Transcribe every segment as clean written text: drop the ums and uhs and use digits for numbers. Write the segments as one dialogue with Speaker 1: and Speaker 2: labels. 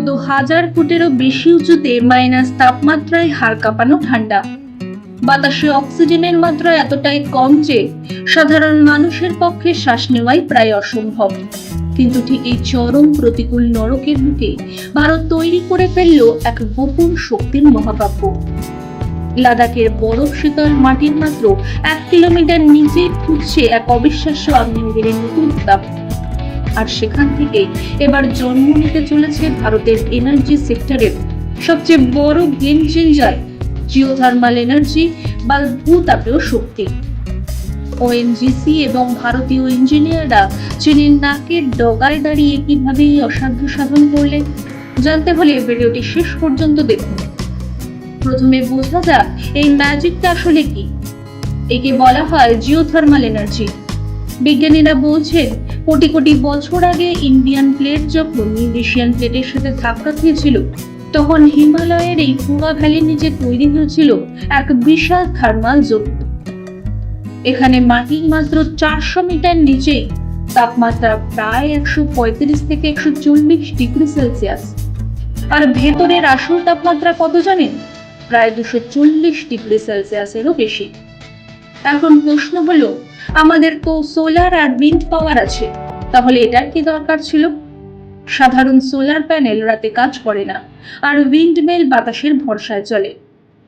Speaker 1: 14,000 ফুটেরও বেশি উঁচুতে মাইনাস তাপমাত্রায় হাড় কাঁপানো ঠান্ডা। বাতাসে অক্সিজেনের মাত্রা এতটাই কম যে সাধারণ মানুষের পক্ষে শ্বাস নেওয়াই প্রায় অসম্ভব। কিন্তু ঠিক এই চরম প্রতিকূল নরকের বুকে ভারত তৈরি করে ফেলল এক গোপন শক্তির মহাকাব্য। লাদাখের বরফ শীতল মাটির মাত্র 1 কিলোমিটার নিচে ফুটছে এক অবিশ্বাস্য আগ্নেয়গিরির নতুন তাপ। আর সেখান থেকে এবার জন্ম নিতে চলেছে ভারতের এনার্জি সেক্টরের সবচেয়ে বড় গেম চেঞ্জার, জিওথার্মাল এনার্জি বা ভূতাপীয় শক্তি। ওএনজিসি এবং ভারতীয় ইঞ্জিনিয়াররা চীনের নাকের ডগায় দাঁড়িয়ে কিভাবে এই অসাধ্য সাধন করলেন, জানতে হলে ভিডিওটি শেষ পর্যন্ত দেখুন। প্রথমে বোঝা যাক এই ম্যাজিকটা আসলে কি। একে বলা হয় জিওথার্মাল এনার্জি। বিজ্ঞানীরা বলছেন কোটি কোটি বছর আগে ইন্ডিয়ান প্লেট যখন ইউরেশিয়ান প্লেটের সাথে ধাক্কা খেয়েছিল, তখন হিমালয়ের এই পুরা ভ্যালির নিচে তৈরি হয়েছিল এক বিশাল থার্মাল জোন। এখানে মাটির মাত্র 400 মিটার নিচে তাপমাত্রা প্রায় 135 থেকে 140 ডিগ্রি সেলসিয়াস। আর ভেতরের আসল তাপমাত্রা কত জানেন? প্রায় 240 ডিগ্রি সেলসিয়াসেরও বেশি। এখন প্রশ্ন হলো, আমাদের তো সোলার আর উইন্ড পাওয়ার আছে, তাহলে এটার কি দরকার ছিল? সাধারণ সোলার প্যানেল রাতে কাজ করে না, আর উইন্ড মিল বাতাসের ভরসায় চলে।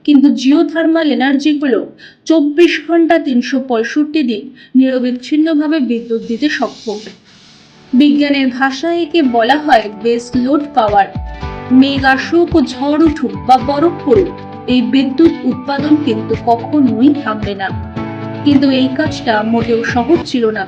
Speaker 1: কিন্তু জিওথার্মাল এনার্জি হলো 24 ঘন্টা 365 দিন নিরবিচ্ছিন্নভাবে বিদ্যুৎ দিতে সক্ষম। বিজ্ঞানের ভাষায় একে বলা হয় বেস লোড পাওয়ার। মেঘ আসুক ও ঝড় উঠুক বা বরফ পড়ুক, এই বিদ্যুৎ উৎপাদন কিন্তু কখনোই থামবে না। কিন্তু এই কাজটা মোটেও সহজ ছিল না।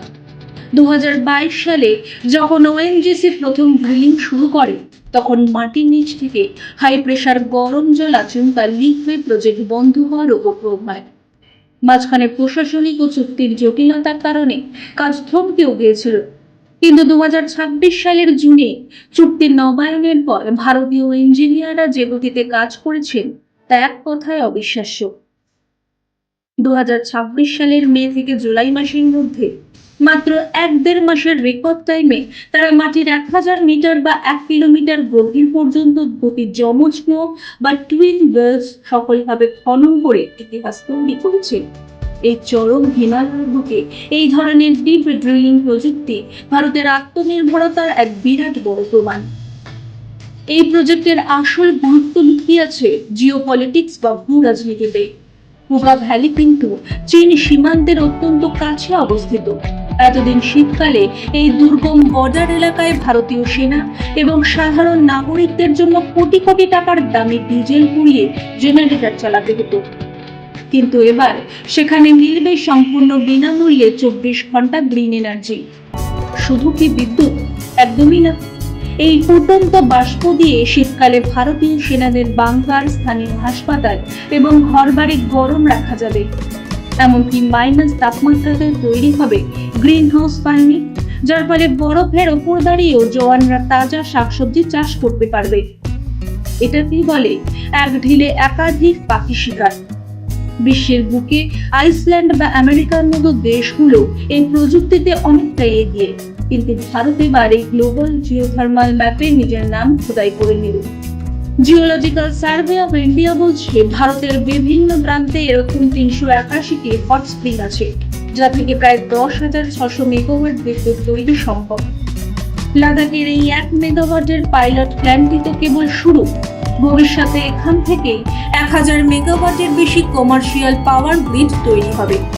Speaker 1: 2022 সালে যখন ওএনজিসি প্রথম ড্রিলিং শুরু করে, তখন মাটির নিচ থেকে হাই প্রেসার গরম জল আচমকা লিক হয়ে প্রজেক্ট বন্ধ হওয়ার উপক্রম হয়। মাঝখানে প্রশাসনিক ও চুক্তির জটিলতার কারণে কাজ থমকেও গিয়েছিল। কিন্তু 2026 সালের জুনে চুক্তি নবায়নের পর ভারতীয় ইঞ্জিনিয়াররা যে গতিতে কাজ করেছেন তা এক কথায় অবিশ্বাস্য। 2026 সালের মে থেকে জুলাই মাসের মধ্যে মাত্র 1-1.5 মাসের রেকর্ড টাইমে তারা মাটির 1000 মিটার বা 1 কিলোমিটার গভীর পর্যন্ত দুটি যমজ নৌ বা টুইন ওয়েলস সফলভাবে খনন করে ইতিহাস তৈরি করেছে। এই চরম হিমালয়ের বুকে এই ধরনের ডিপ ড্রিলিং প্রযুক্তি ভারতের আত্মনির্ভরতার এক বিরাট বড় প্রমাণ। এই প্রজেক্টের আসল গুরুত্ব লুকিয়ে আছে জিওপলিটিক্স বা ভূ রাজনীতিতে। পুরা ভ্যালি কিন্তু চীন সীমান্তের অত্যন্ত কাছে অবস্থিত। এতদিন শীতকালে এই দুর্গম বর্ডার এলাকায় ভারতীয় সেনা এবং সাধারণ নাগরিকদের জন্য কোটি কোটি টাকার দামি ডিজেল পুড়িয়ে জেনারেটর চালাতে হতো। কিন্তু এবার সেখানে মিলবে সম্পূর্ণ বিনামূল্যে 24 ঘন্টা গ্রিন এনার্জি। শুধু কি বিদ্যুৎ? একদমই না। এই ফুটন্ত বাষ্প দিয়ে শীতকালে ভারতীয় সেনাদের বাংকার, স্থানীয় হাসপাতাল এবং ঘরবাড়ি গরম রাখা যাবে। এমনকি মাইনাস তাপমাত্রাতে তৈরি হবে গ্রিন হাউস ফার্মিং, যার ফলে বরফের ওপর দাঁড়িয়েও জওয়ানরা তাজা শাকসবজি চাষ করতে পারবে। এটাকেই বলে এক ঢিলে একাধিক পাখি শিকার। বিশ্বের বুকে আইসল্যান্ড বা আমেরিকার মতো দেশগুলো এই প্রযুক্তিতে অনেকটাই এগিয়ে, কিন্তু ভারত এবার এই গ্লোবাল জিওথার্মাল ম্যাপে নিজের নাম খোদাই করে নিল। জিওলজিক্যাল সার্ভে অফ ইন্ডিয়া বলছে ভারতের বিভিন্ন প্রান্তে এরকম 381টি হট স্প্রিং আছে, যা থেকে প্রায় 10,600 মেগাওয়াট বিদ্যুৎ তৈরি সম্ভব। লাদাখের এই 1 মেগাওয়াটের পাইলট প্ল্যান্টটি তো কেবল শুরু। ভবিষ্যতে এখান থেকে 1000 মেগাওয়াটের বেশি কমার্শিয়াল পাওয়ার গ্রিড তৈরি হবে।